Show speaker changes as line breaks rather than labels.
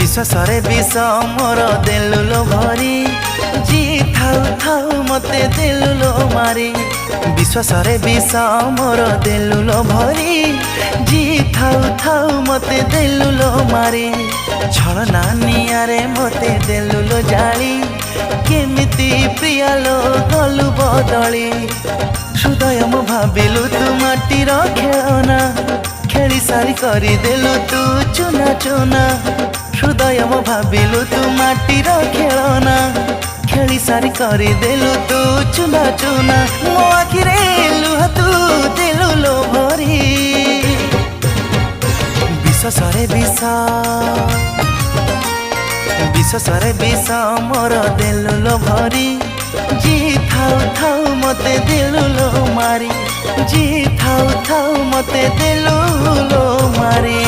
विश्वासरे विष मोर देलुलो भरी जी थाउ थाउ मते देलुलो मारी विश्वासरे विष मोर देलुलो भरी जी थाउ थाउ मते देलुलो मारी छलना नियारे मते देलुलो जाली केमिति प्रियालो गलु बदली हृदय मो भाबिलु तू माटीर खेलना खेली सारी करी देलु तू चुना चुना हृदय मो भाबिलु तू माटीर खेलना खेली सारी करी देलु तू चुना चुना मो आखिरे लुह तू देलु लो भरी विश्वासरे विष मोर देलु लो भरी जी थाउ थाउ मते देलु लो मारी जी थाउ थाउ मते देलु लो मारी।